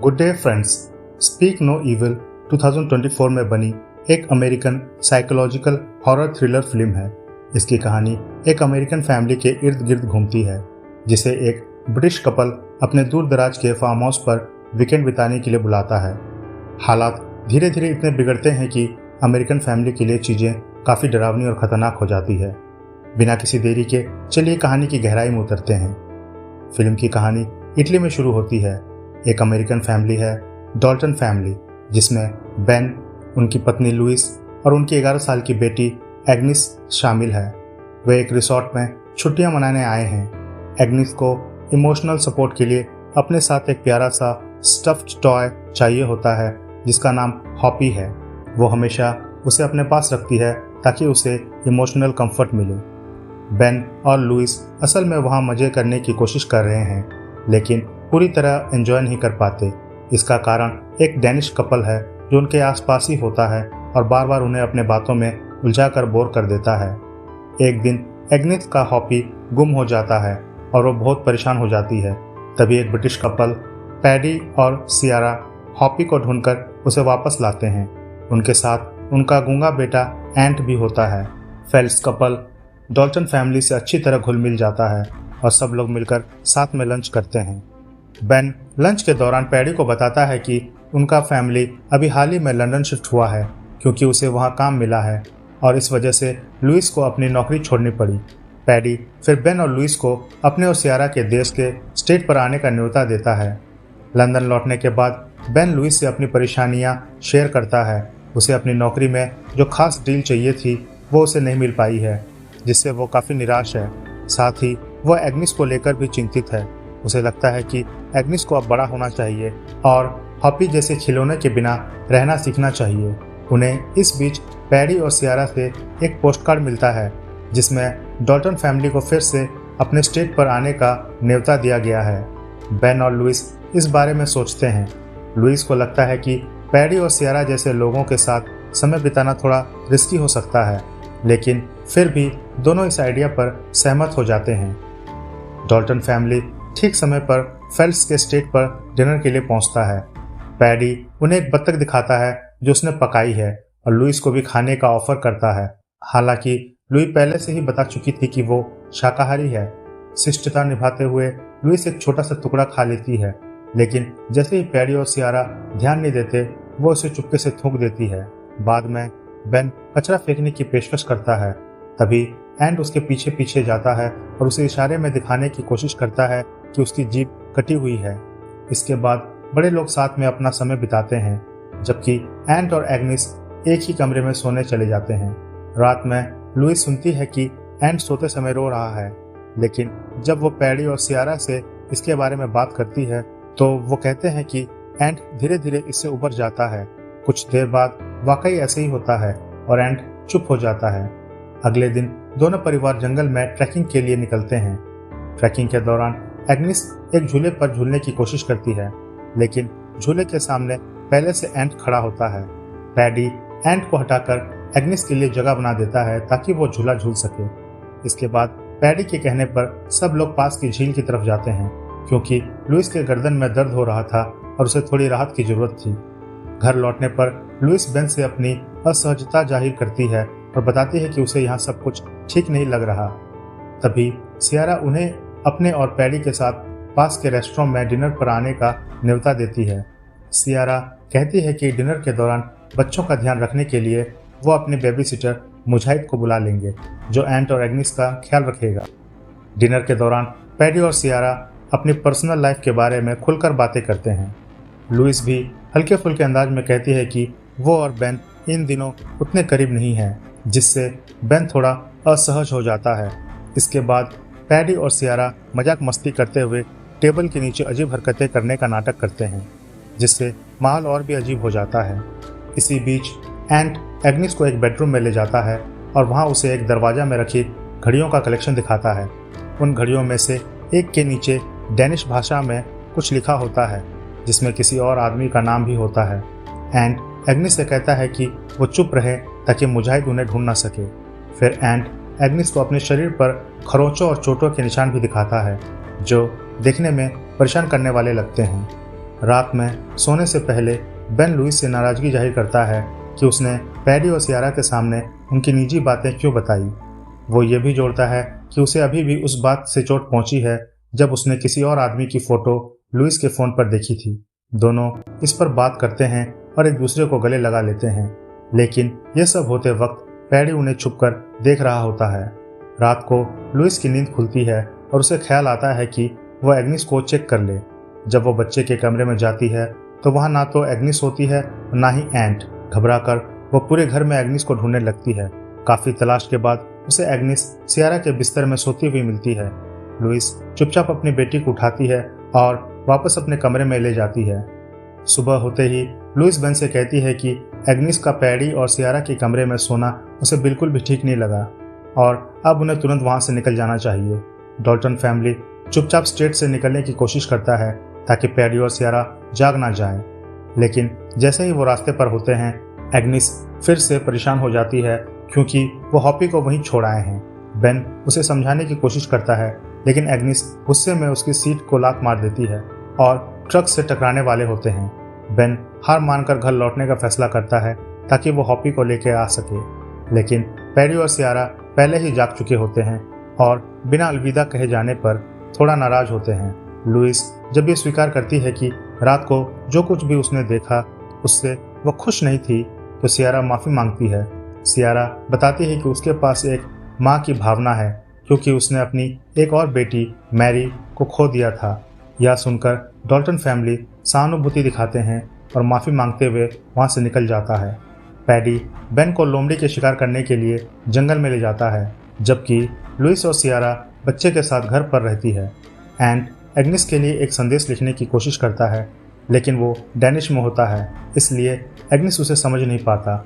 Good day friends. Speak no evil 2024 में बनी एक American psychological horror thriller film है। इसकी कहानी एक अमेरिकन फैमिली के इर्द गिर्द घूमती है, जिसे एक ब्रिटिश कपल अपने दूर दराज के फार्म हाउस पर वीकेंड बिताने के लिए बुलाता है। हालात धीरे धीरे इतने बिगड़ते हैं कि अमेरिकन फैमिली के लिए चीज़ें काफ़ी डरावनी और ख़तरनाक हो जाती है। बिना किसी देरी के चलिए कहानी की गहराई में उतरते हैं। फिल्म की कहानी इटली में शुरू होती है। एक अमेरिकन फैमिली है, डॉल्टन फैमिली, जिसमें बेन, उनकी पत्नी लुइस और उनकी 11 साल की बेटी एग्निस शामिल है। वे एक रिसोर्ट में छुट्टियां मनाने आए हैं। एग्निस को इमोशनल सपोर्ट के लिए अपने साथ एक प्यारा सा स्टफ्ड टॉय चाहिए होता है, जिसका नाम हॉपी है। वो हमेशा उसे अपने पास रखती है ताकि उसे इमोशनल कंफर्ट मिले। बेन और लुइस असल में वहाँ मज़े करने की कोशिश कर रहे हैं, लेकिन पूरी तरह एंजॉय नहीं कर पाते। इसका कारण एक डेनिश कपल है जो उनके आसपास ही होता है और बार बार उन्हें अपने बातों में उलझाकर बोर कर देता है। एक दिन एग्निस का हॉपी गुम हो जाता है और वो बहुत परेशान हो जाती है। तभी एक ब्रिटिश कपल पैडी और सियारा हॉपी को ढूंढकर उसे वापस लाते हैं। उनके साथ उनका गूंगा बेटा एंट भी होता है। फेल्स कपल डॉल्टन फैमिली से अच्छी तरह घुल मिल जाता है और सब लोग मिलकर साथ में लंच करते हैं। बेन लंच के दौरान पैडी को बताता है कि उनका फैमिली अभी हाल ही में लंदन शिफ्ट हुआ है, क्योंकि उसे वहां काम मिला है और इस वजह से लुइस को अपनी नौकरी छोड़नी पड़ी। पैडी फिर बेन और लुइस को अपने और सियारा के देश के स्टेट पर आने का न्योता देता है। लंदन लौटने के बाद बेन लुइस से अपनी परेशानियां शेयर करता है। उसे अपनी नौकरी में जो खास डील चाहिए थी वो उसे नहीं मिल पाई है, जिससे वो काफ़ी निराश है। साथ ही वह एग्निस को लेकर भी चिंतित है। उसे लगता है कि एग्निस को अब बड़ा होना चाहिए और हॉपी जैसे खिलौने के बिना रहना सीखना चाहिए। उन्हें इस बीच पैडी और सियारा से एक पोस्टकार्ड मिलता है, जिसमें डॉल्टन फैमिली को फिर से अपने स्टेट पर आने का न्योता दिया गया है। बेन और लुइस इस बारे में सोचते हैं। लुइस को लगता है कि पैडी और सियारा जैसे लोगों के साथ समय बिताना थोड़ा रिस्की हो सकता है, लेकिन फिर भी दोनों इस आइडिया पर सहमत हो जाते हैं। डॉल्टन फैमिली ठीक समय पर फेल्स के स्टेट पर डिनर के लिए पहुंचता है। पैडी उन्हें एक बत्तख दिखाता है जो उसने पकाई है और लुइस को भी खाने का ऑफर करता है। हालांकि लुई पहले से ही बता चुकी थी कि वो शाकाहारी है। शिष्टता निभाते हुए लुइस एक छोटा सा टुकड़ा खा लेती है, लेकिन जैसे ही पैडी और सियारा ध्यान नहीं देते, वो उसे चुपके से थूक देती है। बाद में बेन कचरा फेंकने की पेशकश करता है। तभी एंड उसके पीछे पीछे जाता है और उसे इशारे में दिखाने की कोशिश करता है कि उसकी जीभ कटी हुई है। इसके बाद बड़े लोग साथ में अपना समय बिताते हैं, जबकि एंट और एग्निस एक ही कमरे में सोने चले जाते हैं। रात में लुइस सुनती है कि एंट सोते समय रो रहा है, लेकिन जब वो पैडी और सियारा से इसके बारे में बात करती है तो वो कहते हैं कि एंट धीरे धीरे इससे उबर जाता है। कुछ देर बाद वाकई ऐसे ही होता है और एंट चुप हो जाता है। अगले दिन दोनों परिवार जंगल में ट्रैकिंग के लिए निकलते हैं। ट्रैकिंग के दौरान एग्निस एक झूले पर झूलने की कोशिश करती है, लेकिन झूले के सामने पहले से एंट खड़ा होता है। पैडी एंट को हटाकर एग्निस के लिए जगह बना देता है ताकि वो झूला झूल सके। इसके बाद पैडी के कहने पर सब लोग पास की झील की तरफ जाते हैं, क्योंकि लुइस के गर्दन में दर्द हो रहा था और उसे थोड़ी राहत की जरूरत थी। घर लौटने पर लुइस बेन से अपनी असहजता जाहिर करती है और बताती है कि उसे यहाँ सब कुछ ठीक नहीं लग रहा। तभी सियारा उन्हें अपने और पैडी के साथ पास के रेस्टोरेंट में डिनर पर आने का न्योता देती है। सियारा कहती है कि डिनर के दौरान बच्चों का ध्यान रखने के लिए वो अपने बेबी सिटर मुजाहिद को बुला लेंगे, जो एंट और एग्निस का ख्याल रखेगा। डिनर के दौरान पैडी और सियारा अपनी पर्सनल लाइफ के बारे में खुलकर बातें करते हैं। लुइस भी हल्के फुल्के अंदाज में कहती है कि वो और बेन इन दिनों उतने करीब नहीं हैं, जिससे बेन थोड़ा असहज हो जाता है। इसके बाद पैडी और सियारा मजाक मस्ती करते हुए टेबल के नीचे अजीब हरकतें करने का नाटक करते हैं, जिससे माहौल और भी अजीब हो जाता है। इसी बीच एंट एग्निस को एक बेडरूम में ले जाता है और वहाँ उसे एक दरवाजा में रखी घड़ियों का कलेक्शन दिखाता है। उन घड़ियों में से एक के नीचे डेनिश भाषा में कुछ लिखा होता है, जिसमें किसी और आदमी का नाम भी होता है। एंट एग्निस से कहता है कि वो चुप रहे ताकि मुजाहिद उन्हें ढूंढ ना सके। फिर एंट एग्निस को अपने शरीर पर खरोंचों और चोटों के निशान भी दिखाता है, जो देखने में परेशान करने वाले लगते हैं। रात में सोने से पहले बेन लुइस से नाराजगी जाहिर करता है कि उसने पैडी और सियारा के सामने उनकी निजी बातें क्यों बताई। वो ये भी जोड़ता है कि उसे अभी भी उस बात से चोट पहुंची है जब उसने किसी और आदमी की फोटो लुइस के फोन पर देखी थी। दोनों इस पर बात करते हैं और एक दूसरे को गले लगा लेते हैं, लेकिन यह सब होते वक्त पैडी उन्हें छुपकर देख रहा होता है। रात को लुइस की नींद खुलती है और उसे ख्याल आता है कि वह एग्निस को चेक कर ले। जब वो बच्चे के कमरे में जाती है तो वहां ना तो एग्निस होती है और ना ही एंट। घबराकर वो पूरे घर में एग्निस को ढूंढने लगती है। काफी तलाश के बाद उसे एग्निस सियारा के बिस्तर में सोती हुई मिलती है। लुइस चुपचाप अपनी बेटी को उठाती है और वापस अपने कमरे में ले जाती है। सुबह होते ही लुइस बेन से कहती है कि एग्निस का पैडी और सियारा के कमरे में सोना उसे बिल्कुल भी ठीक नहीं लगा और अब उन्हें तुरंत वहां से निकल जाना चाहिए। डॉल्टन फैमिली चुपचाप स्टेट से निकलने की कोशिश करता है ताकि पैडी और सियारा जाग ना जाए, लेकिन जैसे ही वो रास्ते पर होते हैं एग्निस फिर से परेशान हो जाती है क्योंकि वो हॉपी को वहीं छोड़ आए हैं। बेन उसे समझाने की कोशिश करता है, लेकिन एग्निस गुस्से में उसकी सीट को लात मार देती है और ट्रक से टकराने वाले होते हैं। बेन हार मानकर घर लौटने का फैसला करता है ताकि वो हॉपी को लेकर आ सके, लेकिन पैडी और सियारा पहले ही जाग चुके होते हैं और बिना अलविदा कहे जाने पर थोड़ा नाराज होते हैं। लुइस जब ये स्वीकार करती है कि रात को जो कुछ भी उसने देखा उससे वो खुश नहीं थी तो सियारा माफ़ी मांगती है। सियारा बताती है कि उसके पास एक माँ की भावना है क्योंकि उसने अपनी एक और बेटी मैरी को खो दिया था। यह सुनकर डॉल्टन फैमिली सहानुभूति दिखाते हैं और माफ़ी मांगते हुए वहाँ से निकल जाता है। पैडी बेन को लोमड़ी के शिकार करने के लिए जंगल में ले जाता है, जबकि लुइस और सियारा बच्चे के साथ घर पर रहती है। एंट एग्निस के लिए एक संदेश लिखने की कोशिश करता है, लेकिन वो डैनिश में होता है, इसलिए एग्निस उसे समझ नहीं पाता।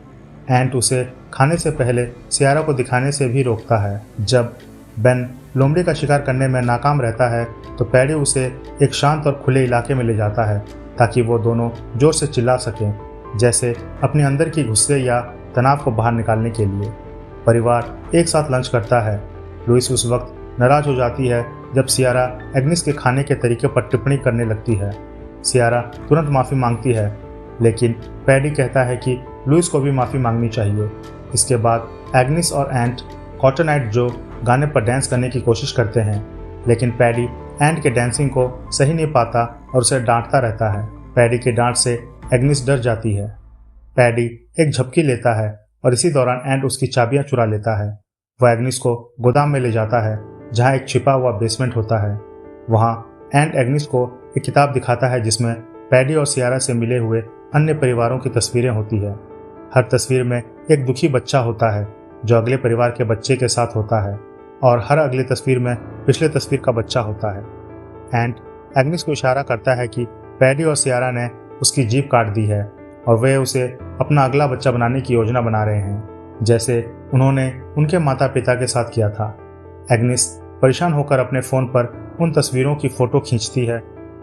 एंट उसे खाने से पहले सियारा को दिखाने से भी रोकता है। जब बेन लोमड़ी का शिकार करने में नाकाम रहता है तो पैडी उसे एक शांत और खुले इलाके में ले जाता है ताकि वो दोनों जोर से चिल्ला सकें, जैसे अपने अंदर की गुस्से या तनाव को बाहर निकालने के लिए। परिवार एक साथ लंच करता है। लुइस उस वक्त नाराज हो जाती है जब सियारा एग्निस के खाने के तरीके पर टिप्पणी करने लगती है। सियारा तुरंत माफ़ी मांगती है, लेकिन पैडी कहता है कि लुइस को भी माफ़ी मांगनी चाहिए। इसके बाद एग्निस और एंट कॉटन आइड जो गाने पर डांस करने की कोशिश करते हैं, लेकिन पैडी एंट के डांसिंग को सही नहीं पाता और उसे डांटता रहता है। पैडी के डांट से एग्निस डर जाती है। पैडी एक झपकी लेता है और इसी दौरान एंट उसकी चाबियां चुरा लेता है। वह एग्निस को गोदाम में ले जाता है जहां एक छिपा हुआ बेसमेंट होता है। वहां एंट एग्निस को एक किताब दिखाता है जिसमें पैडी और सियारा से मिले हुए अन्य परिवारों की तस्वीरें होती है। हर तस्वीर में एक दुखी बच्चा होता है जो अगले परिवार के बच्चे के साथ होता है और हर अगली तस्वीर में पिछले तस्वीर का बच्चा होता है। एंट एग्निस को इशारा करता है कि पैडी और सियारा ने उसकी जीभ काट दी है और वे उसे अपना अगला बच्चा बनाने की योजना बना रहे हैं, जैसे उन्होंने उनके माता पिता के साथ किया था। एग्निस परेशान होकर अपने फ़ोन पर उन तस्वीरों की फ़ोटो खींचती है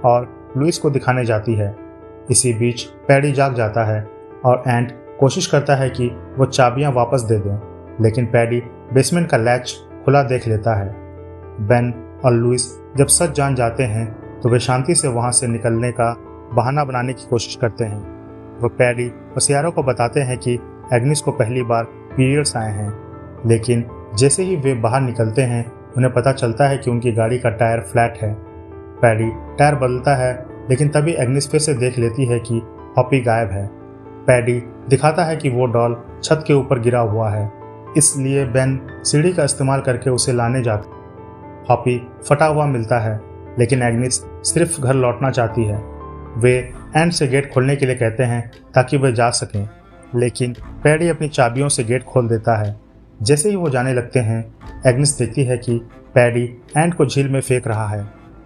और लुइस को दिखाने जाती है। इसी बीच पैडी जाग जाता है और एंट कोशिश करता है कि वो चाबियां वापस दे दें, लेकिन पैडी बेसमेंट का लैच खुला देख लेता है। बेन और लुइस जब सच जान जाते हैं तो वे शांति से वहां से निकलने का बहाना बनाने की कोशिश करते हैं। वो पैडी और सियारा को बताते हैं कि एग्निस को पहली बार पीरियड्स आए हैं, लेकिन जैसे ही वे बाहर निकलते हैं उन्हें पता चलता है कि उनकी गाड़ी का टायर फ्लैट है। पैडी टायर बदलता है, लेकिन तभी एग्निस फिर से देख लेती है कि हॉपी गायब है। पैडी दिखाता है कि वो डॉल छत के ऊपर गिरा हुआ है, इसलिए बेन सीढ़ी का इस्तेमाल करके उसे लाने जाता है। हॉपी फटा हुआ मिलता है, लेकिन एग्निस सिर्फ घर लौटना चाहती है। वे एंट से गेट खोलने के लिए कहते हैं ताकि वे जा सकें, लेकिन पैडी अपनी चाबियों से गेट खोल देता है। जैसे ही वो जाने लगते हैं एग्निस देखती है कि पैडी एंट को झील में फेंक रहा है।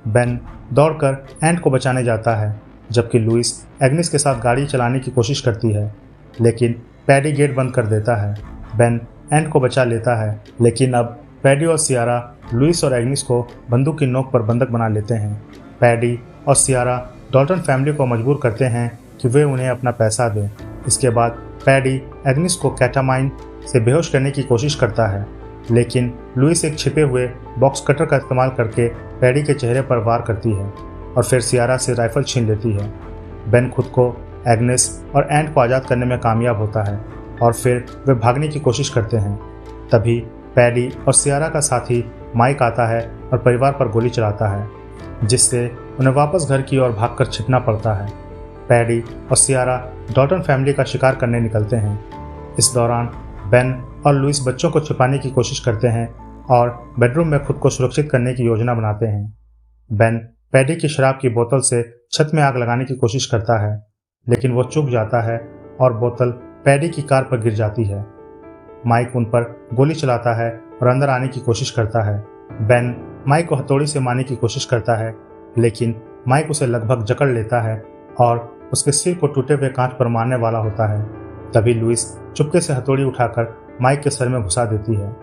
बेन दौड़कर एंट को बचाने जाता है, जबकि लुइस एग्निस के साथ गाड़ी चलाने की कोशिश करती है, लेकिन पैडी गेट बंद कर देता है। बेन एंट को बचा लेता है, लेकिन अब पैडी और सियारा लुइस और एग्निस को बंदूक की नोक पर बंधक बना लेते हैं। पैडी और सियारा डॉल्टन फैमिली को मजबूर करते हैं कि वे उन्हें अपना पैसा दें। इसके बाद पैडी एग्निस को कैटामाइन से बेहोश करने की कोशिश करता है, लेकिन लुइस एक छिपे हुए बॉक्स कटर का इस्तेमाल करके पैडी के चेहरे पर वार करती है और फिर सियारा से राइफल छीन लेती है। बेन खुद को एग्नेस और एंट को आज़ाद करने में कामयाब होता है और फिर वे भागने की कोशिश करते हैं। तभी पैडी और सियारा का साथी माइक आता है और परिवार पर गोली चलाता है, जिससे उन्हें वापस घर की ओर भागकर छिपना पड़ता है। पैडी और सियारा डॉल्टन फैमिली का शिकार करने निकलते हैं। इस दौरान बेन और लुइस बच्चों को छिपाने की कोशिश करते हैं और बेडरूम में खुद को सुरक्षित करने की योजना बनाते हैं। बेन पैडी की शराब की बोतल से छत में आग लगाने की कोशिश करता है, लेकिन वो चूक जाता है और बोतल पैडी की कार पर गिर जाती है। माइक उन पर गोली चलाता है और अंदर आने की कोशिश करता है। बेन माइक को हथौड़ी से मारने की कोशिश करता है, लेकिन माइक उसे लगभग जकड़ लेता है और उसके सिर को टूटे हुए कांच पर मारने वाला होता है। तभी लुइस चुपके से हथौड़ी उठाकर माइक के सर में घुसा देती है।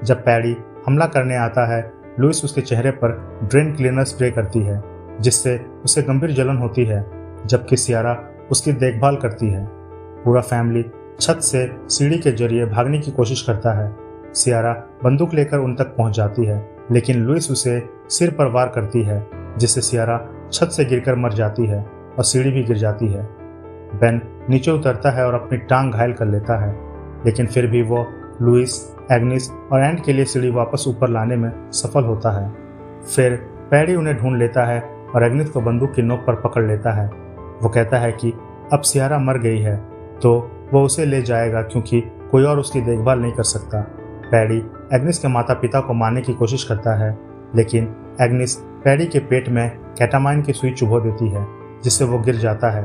जब पैडी हमला करने आता है, लुइस उसके चेहरे पर ड्रेन क्लीनर स्प्रे करती है, जिससे उसे गंभीर जलन होती है, जबकि सियारा उसकी देखभाल करती है। पूरा फैमिली छत से सीढ़ी के जरिए भागने की कोशिश करता है। सियारा बंदूक लेकर उन तक पहुंच जाती है, लेकिन लुइस उसे सिर पर वार करती है, जिससे सियारा छत से गिरकर मर जाती है और सीढ़ी भी गिर जाती है। बेन नीचे उतरता है और अपनी टांग घायल कर लेता है, लेकिन फिर भी वो लुइस, एग्निस और एंट के लिए सीढ़ी वापस ऊपर लाने में सफल होता है। फिर पैडी उन्हें ढूंढ लेता है और एग्निस को बंदूक की नोक पर पकड़ लेता है। वो कहता है कि अब सियारा मर गई है तो वो उसे ले जाएगा, क्योंकि कोई और उसकी देखभाल नहीं कर सकता। पैडी एग्निस के माता पिता को मारने की कोशिश करता है, लेकिन एग्निस पैडी के पेट में कैटामाइन की सुई चुभो देती है, जिससे वो गिर जाता है।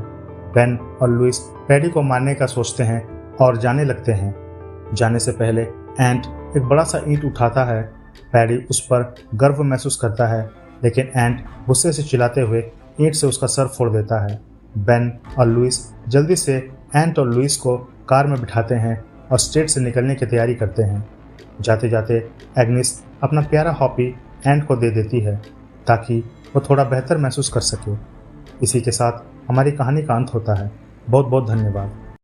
बेन और लुइस पैडी को मारने का सोचते हैं और जाने लगते हैं। जाने से पहले एंट एक बड़ा सा ईंट उठाता है। पैडी उस पर गर्व महसूस करता है, लेकिन एंट गुस्से से चिल्लाते हुए ईंट से उसका सर फोड़ देता है। बेन और लुइस जल्दी से एंट और लुइस को कार में बिठाते हैं और स्टेट से निकलने की तैयारी करते हैं। जाते जाते एग्निस अपना प्यारा हॉपी एंट को दे देती है, ताकि वो थोड़ा बेहतर महसूस कर सके। इसी के साथ हमारी कहानी का अंत होता है। बहुत बहुत धन्यवाद।